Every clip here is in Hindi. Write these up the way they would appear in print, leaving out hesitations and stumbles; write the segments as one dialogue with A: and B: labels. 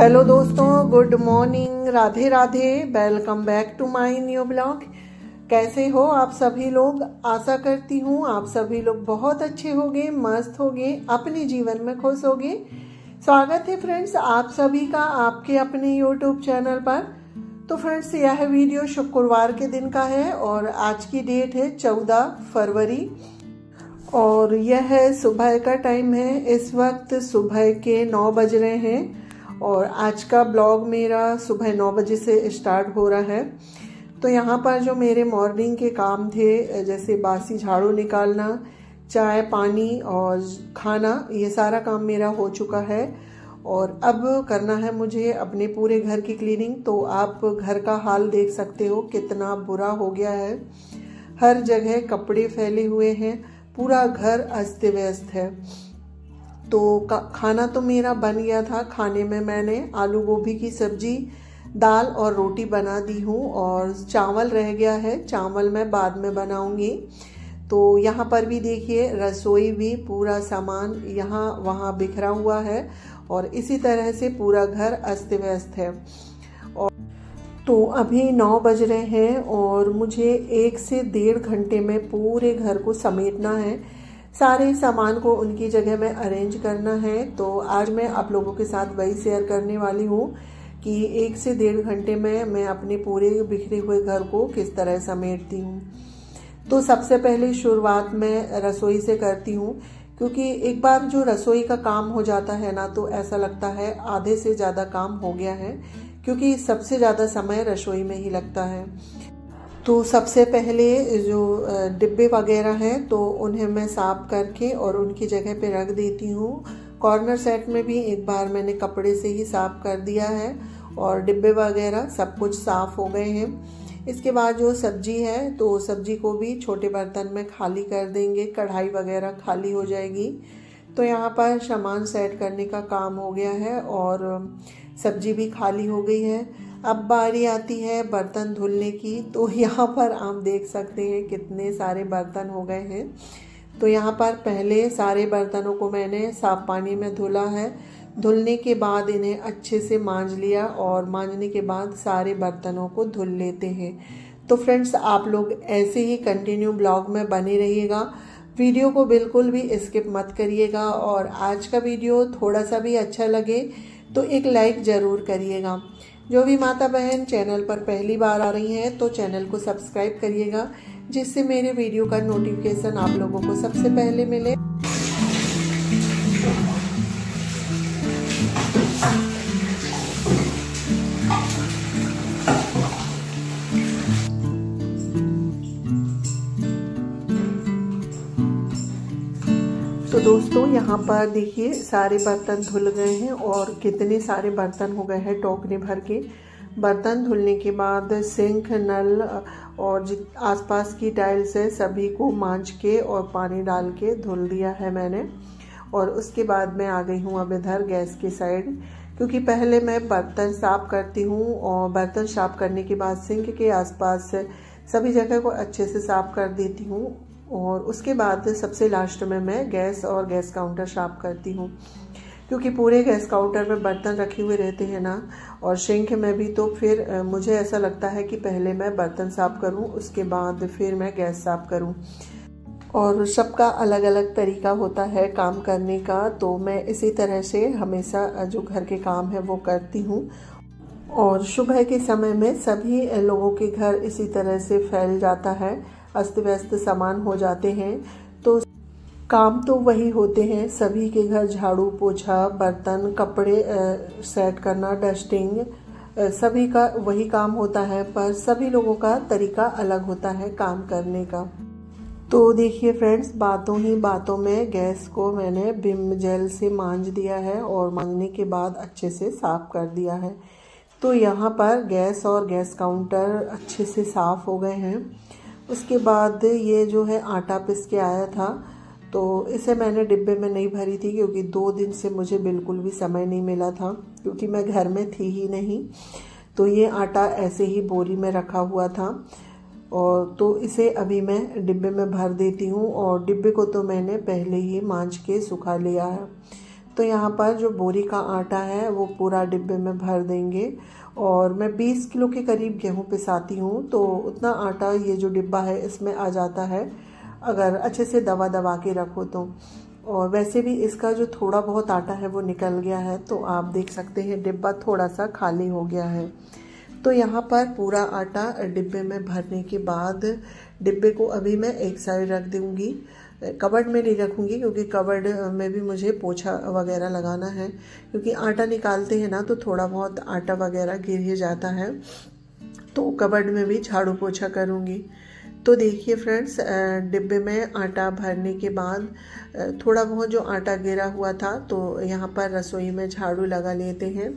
A: हेलो दोस्तों, good morning, Radhe Radhe. Welcome back to my new blog. कैसे हो आप सभी लोग? आशा करती हूँ आप सभी लोग बहुत अच्छे होंगे, मस्त होंगे, अपने जीवन में खुश होंगे। स्वागत है फ्रेंड्स आप सभी का आपके अपने यूट्यूब चैनल पर। तो फ्रेंड्स यह वीडियो शुक्रवार के दिन का है और आज की डेट है 14 फरवरी और यह है सुबह का टाइम है। इस वक्त सुबह के 9 बज रहे हैं और आज का ब्लॉग मेरा सुबह 9 बजे से स्टार्ट हो रहा है। तो यहाँ पर जो मेरे मॉर्निंग के काम थे, जैसे बासी झाड़ू निकालना, चाय पानी और खाना, ये सारा काम मेरा हो चुका है और अब करना है मुझे अपने पूरे घर की क्लीनिंग। तो आप घर का हाल देख सकते हो कितना बुरा हो गया है। हर जगह कपड़े फैले हुए हैं, पूरा घर अस्त व्यस्त है। तो खाना तो मेरा बन गया था। खाने में मैंने आलू गोभी की सब्जी, दाल और रोटी बना दी हूँ और चावल रह गया है। चावल मैं बाद में बनाऊंगी। तो यहाँ पर भी देखिए रसोई भी पूरा सामान यहाँ वहाँ बिखरा हुआ है और इसी तरह से पूरा घर अस्त व्यस्त है। और तो अभी 9 बज रहे हैं और मुझे 1 से 1.5 घंटे में पूरे घर को समेटना है, सारे सामान को उनकी जगह में अरेंज करना है। तो आज मैं आप लोगों के साथ वही शेयर करने वाली हूँ कि 1 से 1.5 घंटे में मैं अपने पूरे बिखरे हुए घर को किस तरह समेटती हूँ। तो सबसे पहले शुरुआत मैं रसोई से करती हूँ, क्योंकि एक बार जो रसोई का काम हो जाता है ना, तो ऐसा लगता है आधे से ज़्यादा काम हो गया है, क्योंकि सबसे ज़्यादा समय रसोई में ही लगता है। तो सबसे पहले जो डिब्बे वगैरह हैं तो उन्हें मैं साफ करके और उनकी जगह पे रख देती हूँ। कॉर्नर सेट में भी एक बार मैंने कपड़े से ही साफ कर दिया है और डिब्बे वगैरह सब कुछ साफ हो गए हैं। इसके बाद जो सब्जी है तो सब्जी को भी छोटे बर्तन में खाली कर देंगे, कढ़ाई वगैरह खाली हो जाएगी। तो यहाँ पर सामान सेट करने का काम हो गया है और सब्जी भी खाली हो गई है। अब बारी आती है बर्तन धुलने की। तो यहाँ पर आप देख सकते हैं कितने सारे बर्तन हो गए हैं। तो यहाँ पर पहले सारे बर्तनों को मैंने साफ पानी में धुला है। धुलने के बाद इन्हें अच्छे से मांज लिया और मांजने के बाद सारे बर्तनों को धुल लेते हैं। तो फ्रेंड्स आप लोग ऐसे ही कंटिन्यू ब्लॉग में बने रहिएगा, वीडियो को बिल्कुल भी स्किप मत करिएगा। और आज का वीडियो थोड़ा सा भी अच्छा लगे तो एक लाइक ज़रूर करिएगा। जो भी माता बहन चैनल पर पहली बार आ रही हैं तो चैनल को सब्सक्राइब करिएगा, जिससे मेरे वीडियो का नोटिफिकेशन आप लोगों को सबसे पहले मिले। तो दोस्तों यहाँ पर देखिए सारे बर्तन धुल गए हैं और कितने सारे बर्तन हो गए हैं टोकरे भर के। बर्तन धुलने के बाद सिंक, नल और आसपास की टाइल्स है सभी को मांज के और पानी डाल के धुल दिया है मैंने। और उसके बाद मैं आ गई हूँ अब इधर गैस की साइड, क्योंकि पहले मैं बर्तन साफ करती हूँ और बर्तन साफ करने के बाद सिंक के आसपास सभी जगह को अच्छे से साफ कर देती हूँ और उसके बाद सबसे लास्ट में मैं गैस और गैस काउंटर साफ करती हूँ, क्योंकि पूरे गैस काउंटर में बर्तन रखे हुए रहते हैं ना और सिंक में भी। तो फिर मुझे ऐसा लगता है कि पहले मैं बर्तन साफ करूँ, उसके बाद फिर मैं गैस साफ करूँ। और सबका अलग अलग तरीका होता है काम करने का, तो मैं इसी तरह से हमेशा जो घर के काम है वो करती हूँ। और सुबह के समय में सभी लोगों के घर इसी तरह से फैल जाता है, अस्त व्यस्त सामान हो जाते हैं। तो काम तो वही होते हैं सभी के घर, झाड़ू पोछा, बर्तन, कपड़े सेट करना, डस्टिंग, सभी का वही काम होता है, पर सभी लोगों का तरीका अलग होता है काम करने का। तो देखिए फ्रेंड्स, बातों ही बातों में गैस को मैंने विम जेल से मांज दिया है और मांजने के बाद अच्छे से साफ कर दिया है। तो यहाँ पर गैस और गैस काउंटर अच्छे से साफ हो गए हैं। उसके बाद ये जो है आटा पिस के आया था, तो इसे मैंने डिब्बे में नहीं भरी थी, क्योंकि 2 दिन से मुझे बिल्कुल भी समय नहीं मिला था, क्योंकि मैं घर में थी ही नहीं। तो ये आटा ऐसे ही बोरी में रखा हुआ था और तो इसे अभी मैं डिब्बे में भर देती हूँ। और डिब्बे को तो मैंने पहले ही मांज के सुखा लिया है। तो यहाँ पर जो बोरी का आटा है वो पूरा डिब्बे में भर देंगे। और मैं 20 किलो के करीब गेहूँ पिसाती हूँ, तो उतना आटा ये जो डिब्बा है इसमें आ जाता है अगर अच्छे से दबा दबा के रखो तो। और वैसे भी इसका जो थोड़ा बहुत आटा है वो निकल गया है, तो आप देख सकते हैं डिब्बा थोड़ा सा खाली हो गया है। तो यहाँ पर पूरा आटा डिब्बे में भरने के बाद डिब्बे को अभी मैं एक साइड रख दूँगी, कबर्ड में नहीं रखूँगी क्योंकि कबर्ड में भी मुझे पोछा वगैरह लगाना है, क्योंकि आटा निकालते हैं ना तो थोड़ा बहुत आटा वगैरह गिर ही जाता है, तो कबर्ड में भी झाड़ू पोछा करूँगी। तो देखिए फ्रेंड्स, डिब्बे में आटा भरने के बाद थोड़ा बहुत जो आटा गिरा हुआ था तो यहाँ पर रसोई में झाड़ू लगा लेते हैं।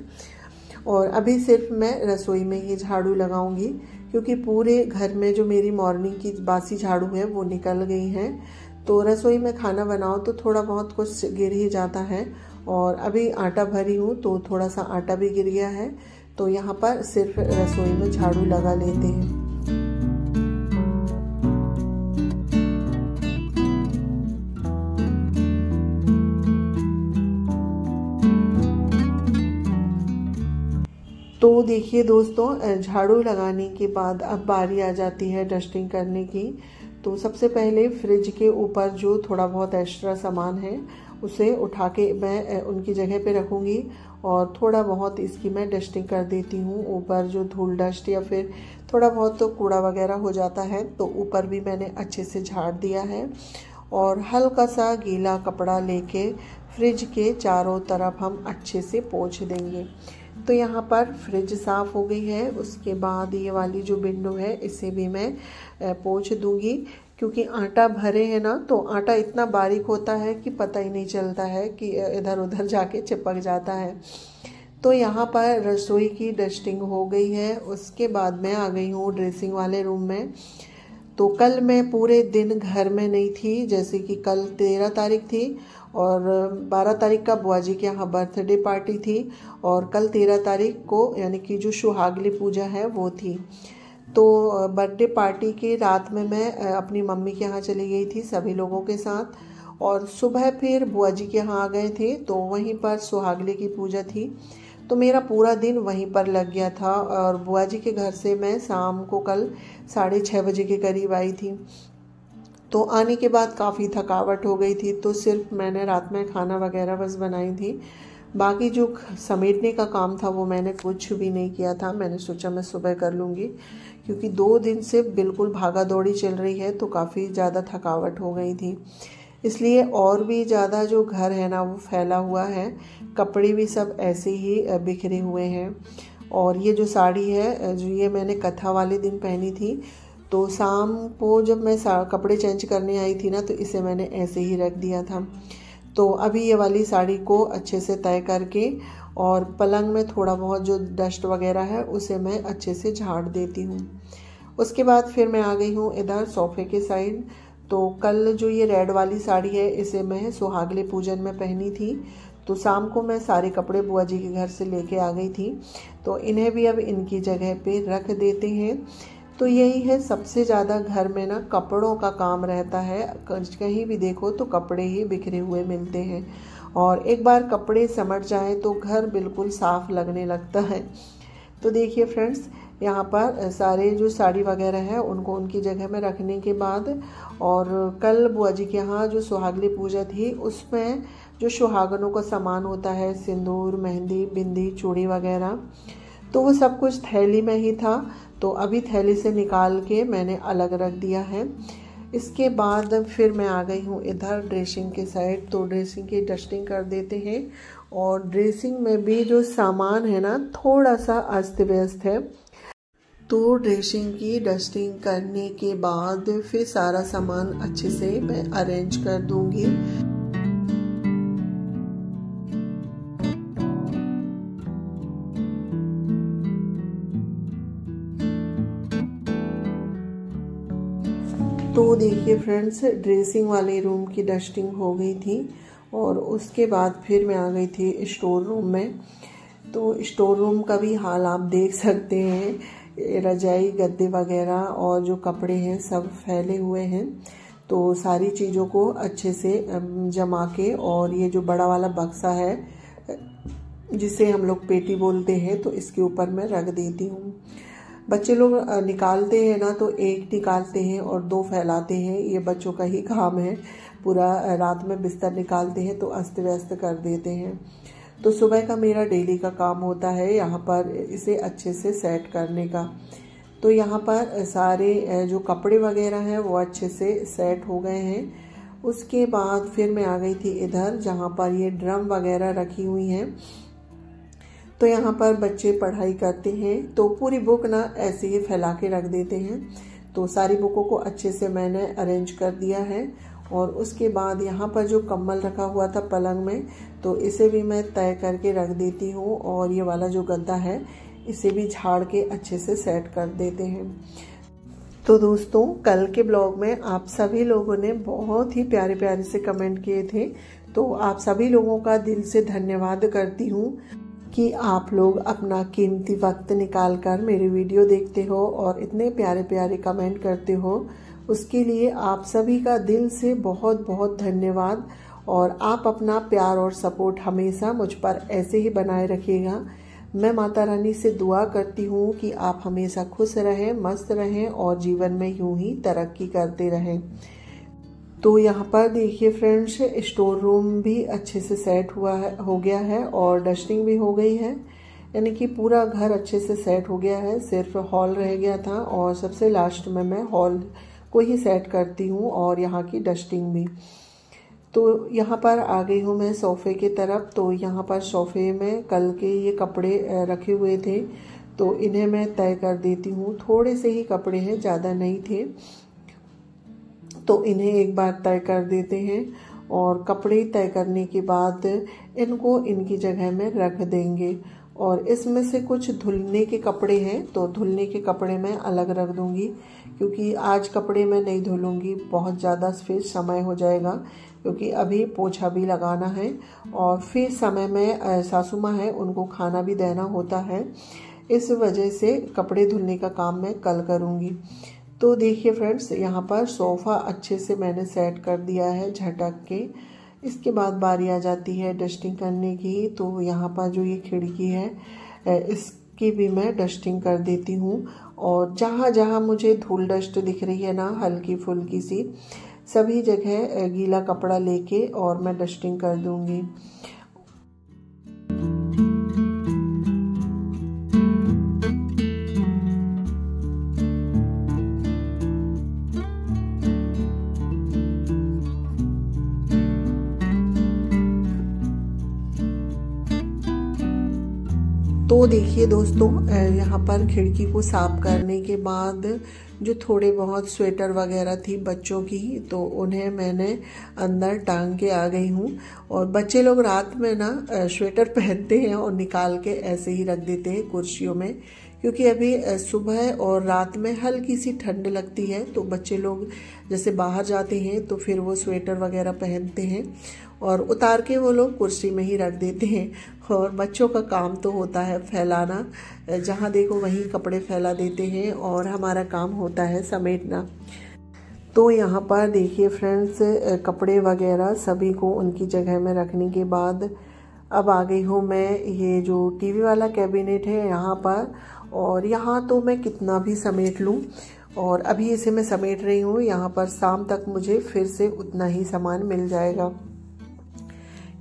A: और अभी सिर्फ मैं रसोई में ही झाड़ू लगाऊंगी क्योंकि पूरे घर में जो मेरी मॉर्निंग की बासी झाड़ू है वो निकल गई है। तो रसोई में खाना बनाओ तो थोड़ा बहुत कुछ गिर ही जाता है, और अभी आटा भरी हूँ तो थोड़ा सा आटा भी गिर गया है, तो यहाँ पर सिर्फ रसोई में झाड़ू लगा लेते हैं। तो देखिए दोस्तों, झाड़ू लगाने के बाद अब बारी आ जाती है डस्टिंग करने की। तो सबसे पहले फ्रिज के ऊपर जो थोड़ा बहुत एक्स्ट्रा सामान है उसे उठा के मैं उनकी जगह पे रखूँगी, और थोड़ा बहुत इसकी मैं डस्टिंग कर देती हूँ। ऊपर जो धूल डस्ट या फिर थोड़ा बहुत तो कूड़ा वगैरह हो जाता है तो ऊपर भी मैंने अच्छे से झाड़ दिया है। और हल्का सा गीला कपड़ा लेके फ्रिज के चारों तरफ हम अच्छे से पोंछ देंगे। तो यहाँ पर फ्रिज साफ़ हो गई है। उसके बाद ये वाली जो विंडो है इसे भी मैं पोंछ दूँगी, क्योंकि आटा भरे है ना तो आटा इतना बारीक होता है कि पता ही नहीं चलता है कि इधर उधर जाके चिपक जाता है। तो यहाँ पर रसोई की डस्टिंग हो गई है। उसके बाद मैं आ गई हूँ ड्रेसिंग वाले रूम में। तो कल मैं पूरे दिन घर में नहीं थी, जैसे कि कल 13 तारीख थी और 12 तारीख का बुआ जी के यहाँ बर्थडे पार्टी थी, और कल 13 तारीख को यानी कि जो सुहागली पूजा है वो थी। तो बर्थडे पार्टी के रात में मैं अपनी मम्मी के यहाँ चली गई थी सभी लोगों के साथ, और सुबह फिर बुआ जी के यहाँ आ गए थे, तो वहीं पर सुहागली की पूजा थी। तो मेरा पूरा दिन वहीं पर लग गया था, और बुआ जी के घर से मैं शाम को कल 6:30 बजे के करीब आई थी। तो आने के बाद काफ़ी थकावट हो गई थी, तो सिर्फ मैंने रात में खाना वगैरह बस बनाई थी। बाकी जो समेटने का काम था वो मैंने कुछ भी नहीं किया था। मैंने सोचा मैं सुबह कर लूँगी, क्योंकि 2 दिन से बिल्कुल भागा दौड़ी चल रही है तो काफ़ी ज़्यादा थकावट हो गई थी, इसलिए और भी ज़्यादा जो घर है ना वो फैला हुआ है। कपड़े भी सब ऐसे ही बिखरे हुए हैं। और ये जो साड़ी है जो ये मैंने कथा वाले दिन पहनी थी, तो शाम को जब मैं कपड़े चेंज करने आई थी ना तो इसे मैंने ऐसे ही रख दिया था। तो अभी ये वाली साड़ी को अच्छे से तय करके और पलंग में थोड़ा बहुत जो डस्ट वगैरह है उसे मैं अच्छे से झाड़ देती हूँ। उसके बाद फिर मैं आ गई हूँ इधर सोफ़े के साइड। तो कल जो ये रेड वाली साड़ी है इसे मैं सुहागले पूजन में पहनी थी, तो शाम को मैं सारे कपड़े बुआ जी के घर से लेके आ गई थी, तो इन्हें भी अब इनकी जगह पे रख देते हैं। तो यही है, सबसे ज़्यादा घर में ना कपड़ों का काम रहता है। कहीं भी देखो तो कपड़े ही बिखरे हुए मिलते हैं, और एक बार कपड़े समट जाए तो घर बिल्कुल साफ़ लगने लगता है। तो देखिए फ्रेंड्स, यहाँ पर सारे जो साड़ी वगैरह है उनको उनकी जगह में रखने के बाद, और कल बुआ जी के यहाँ जो सुहागली पूजा थी उसमें जो सुहागनों का सामान होता है, सिंदूर, मेहंदी, बिंदी, चूड़ी वगैरह, तो वो सब कुछ थैली में ही था। तो अभी थैली से निकाल के मैंने अलग रख दिया है। इसके बाद फिर मैं आ गई हूँ इधर ड्रेसिंग के साइड। तो ड्रेसिंग की डस्टिंग कर देते हैं, और ड्रेसिंग में भी जो सामान है ना थोड़ा सा अस्त व्यस्त है। तो ड्रेसिंग की डस्टिंग करने के बाद फिर सारा सामान अच्छे से मैं अरेंज कर दूंगी। तो देखिए फ्रेंड्स, ड्रेसिंग वाले रूम की डस्टिंग हो गई थी, और उसके बाद फिर मैं आ गई थी स्टोर रूम में। तो स्टोर रूम का भी हाल आप देख सकते हैं, रजाई, गद्दे वगैरह और जो कपड़े हैं सब फैले हुए हैं। तो सारी चीज़ों को अच्छे से जमा के, और ये जो बड़ा वाला बक्सा है जिसे हम लोग पेटी बोलते हैं, तो इसके ऊपर मैं रख देती हूँ। बच्चे लोग निकालते हैं ना, तो एक निकालते हैं और दो फैलाते हैं। ये बच्चों का ही काम है, पूरा रात में बिस्तर निकालते हैं तो अस्त व्यस्त कर देते हैं। तो सुबह का मेरा डेली का काम होता है यहाँ पर इसे अच्छे से सेट करने का। तो यहाँ पर सारे जो कपड़े वगैरह हैं वो अच्छे से सेट हो गए हैं। उसके बाद फिर मैं आ गई थी इधर, जहाँ पर ये ड्रम वगैरह रखी हुई हैं। तो यहाँ पर बच्चे पढ़ाई करते हैं तो पूरी बुक ना ऐसे ही फैला के रख देते हैं। तो सारी बुकों को अच्छे से मैंने अरेंज कर दिया है। और उसके बाद यहाँ पर जो कम्बल रखा हुआ था पलंग में, तो इसे भी मैं तय करके रख देती हूँ। और ये वाला जो गद्दा है इसे भी झाड़ के अच्छे से सेट कर देते हैं। तो दोस्तों, कल के ब्लॉग में आप सभी लोगों ने बहुत ही प्यारे प्यारे से कमेंट किए थे, तो आप सभी लोगों का दिल से धन्यवाद करती हूँ कि आप लोग अपना कीमती वक्त निकाल कर मेरी वीडियो देखते हो और इतने प्यारे प्यारे कमेंट करते हो। उसके लिए आप सभी का दिल से बहुत बहुत धन्यवाद। और आप अपना प्यार और सपोर्ट हमेशा मुझ पर ऐसे ही बनाए रखिएगा। मैं माता रानी से दुआ करती हूँ कि आप हमेशा खुश रहें, मस्त रहें और जीवन में यूं ही तरक्की करते रहें। तो यहाँ पर देखिए फ्रेंड्स, स्टोर रूम भी अच्छे से सेट हो गया है और डस्टिंग भी हो गई है, यानी कि पूरा घर अच्छे से सेट हो गया है। सिर्फ हॉल रह गया था और सबसे लास्ट में मैं हॉल को ही सेट करती हूँ और यहाँ की डस्टिंग भी। तो यहाँ पर आ गई हूँ मैं सोफ़े की तरफ। तो यहाँ पर सोफ़े में कल के ये कपड़े रखे हुए थे, तो इन्हें मैं तय कर देती हूँ। थोड़े से ही कपड़े हैं, ज़्यादा नहीं थे, तो इन्हें एक बार तय कर देते हैं। और कपड़े तय करने के बाद इनको इनकी जगह में रख देंगे। और इसमें से कुछ धुलने के कपड़े हैं, तो धुलने के कपड़े मैं अलग रख दूंगी, क्योंकि आज कपड़े मैं नहीं धुलूंगी, बहुत ज़्यादा फिर समय हो जाएगा, क्योंकि अभी पोछा भी लगाना है और फिर समय में सासू माँ है उनको खाना भी देना होता है। इस वजह से कपड़े धुलने का काम मैं कल करूँगी। तो देखिए फ्रेंड्स, यहाँ पर सोफ़ा अच्छे से मैंने सेट कर दिया है झटक के। इसके बाद बारी आ जाती है डस्टिंग करने की। तो यहाँ पर जो ये खिड़की है इसकी भी मैं डस्टिंग कर देती हूँ। और जहाँ जहाँ मुझे धूल डस्ट दिख रही है ना, हल्की फुल्की सी, सभी जगह गीला कपड़ा लेके और मैं डस्टिंग कर दूँगी। तो देखिए दोस्तों, यहाँ पर खिड़की को साफ करने के बाद जो थोड़े बहुत स्वेटर वगैरह थी बच्चों की, तो उन्हें मैंने अंदर टांग के आ गई हूँ। और बच्चे लोग रात में ना स्वेटर पहनते हैं और निकाल के ऐसे ही रख देते हैं कुर्सियों में, क्योंकि अभी सुबह और रात में हल्की सी ठंड लगती है। तो बच्चे लोग जैसे बाहर जाते हैं तो फिर वो स्वेटर वगैरह पहनते हैं और उतार के वो लोग कुर्सी में ही रख देते हैं। और बच्चों का काम तो होता है फैलाना, जहाँ देखो वहीं कपड़े फैला देते हैं और हमारा काम होता है समेटना। तो यहाँ पर देखिए फ्रेंड्स, कपड़े वगैरह सभी को उनकी जगह में रखने के बाद अब आ गई हूँ मैं ये जो टीवी वाला कैबिनेट है यहाँ पर। और यहाँ तो मैं कितना भी समेट लूँ, और अभी इसे मैं समेट रही हूँ। यहाँ पर शाम तक मुझे फिर से उतना ही सामान मिल जाएगा,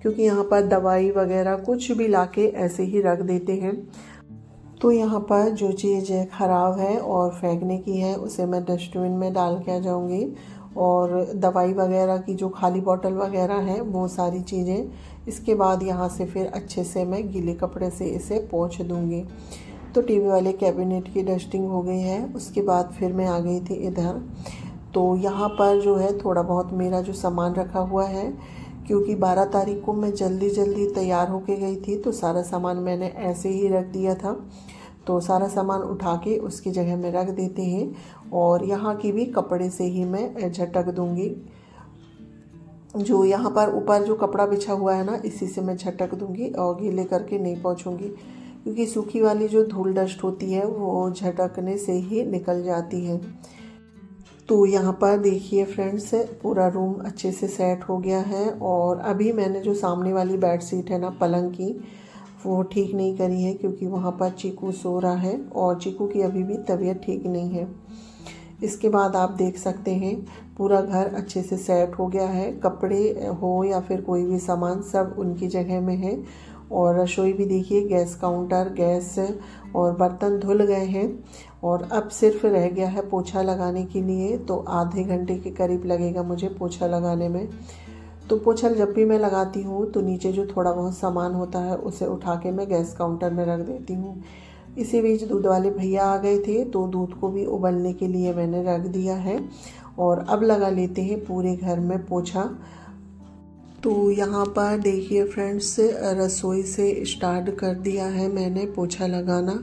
A: क्योंकि यहाँ पर दवाई वगैरह कुछ भी लाके ऐसे ही रख देते हैं। तो यहाँ पर जो चीज़ ख़राब है और फेंकने की है उसे मैं डस्टबिन में डाल के आ जाऊँगी। और दवाई वगैरह की जो खाली बोतल वगैरह है वो सारी चीज़ें इसके बाद यहाँ से फिर अच्छे से मैं गीले कपड़े से इसे पोंछ दूँगी। तो टीवी वाले कैबिनेट की डस्टिंग हो गई है। उसके बाद फिर मैं आ गई थी इधर। तो यहाँ पर जो है थोड़ा बहुत मेरा जो सामान रखा हुआ है, क्योंकि 12 तारीख को मैं जल्दी तैयार होके गई थी, तो सारा सामान मैंने ऐसे ही रख दिया था। तो सारा सामान उठा के उसकी जगह में रख देते हैं। और यहाँ की भी कपड़े से ही मैं झटक दूँगी। जो यहाँ पर ऊपर जो कपड़ा बिछा हुआ है ना, इसी से मैं झटक दूँगी और गीले करके नहीं पोंछूँगी, क्योंकि सूखी वाली जो धूल डस्ट होती है वो झटकने से ही निकल जाती है। तो यहाँ पर देखिए फ्रेंड्स, पूरा रूम अच्छे से सेट हो गया है। और अभी मैंने जो सामने वाली बेड शीट है ना पलंग की, वो ठीक नहीं करी है क्योंकि वहाँ पर चीकू सो रहा है और चीकू की अभी भी तबीयत ठीक नहीं है। इसके बाद आप देख सकते हैं पूरा घर अच्छे से सेट हो गया है। कपड़े हो या फिर कोई भी सामान सब उनकी जगह में है। और रसोई भी देखिए, गैस काउंटर, गैस और बर्तन धुल गए हैं। और अब सिर्फ रह गया है पोछा लगाने के लिए। तो आधे घंटे के करीब लगेगा मुझे पोछा लगाने में। तो पोछा जब भी मैं लगाती हूँ तो नीचे जो थोड़ा बहुत सामान होता है उसे उठा के मैं गैस काउंटर में रख देती हूँ। इसी बीच दूध वाले भैया आ गए थे तो दूध को भी उबलने के लिए मैंने रख दिया है। और अब लगा लेते हैं पूरे घर में पोछा। तो यहाँ पर देखिए फ्रेंड्स, रसोई से स्टार्ट कर दिया है मैंने पोछा लगाना।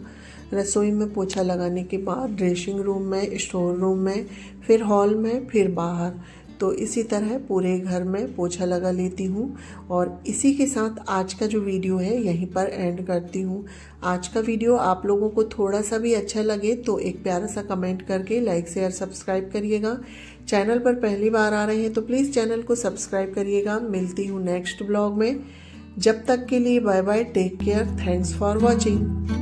A: रसोई में पोछा लगाने के बाद ड्रेसिंग रूम में, स्टोर रूम में, फिर हॉल में, फिर बाहर। तो इसी तरह पूरे घर में पोछा लगा लेती हूँ। और इसी के साथ आज का जो वीडियो है यहीं पर एंड करती हूँ। आज का वीडियो आप लोगों को थोड़ा सा भी अच्छा लगे तो एक प्यारा सा कमेंट करके लाइक शेयर सब्सक्राइब करिएगा। चैनल पर पहली बार आ रहे हैं तो प्लीज़ चैनल को सब्सक्राइब करिएगा। मिलती हूँ नेक्स्ट ब्लॉग में। जब तक के लिए bye bye, take care, thanks for watching.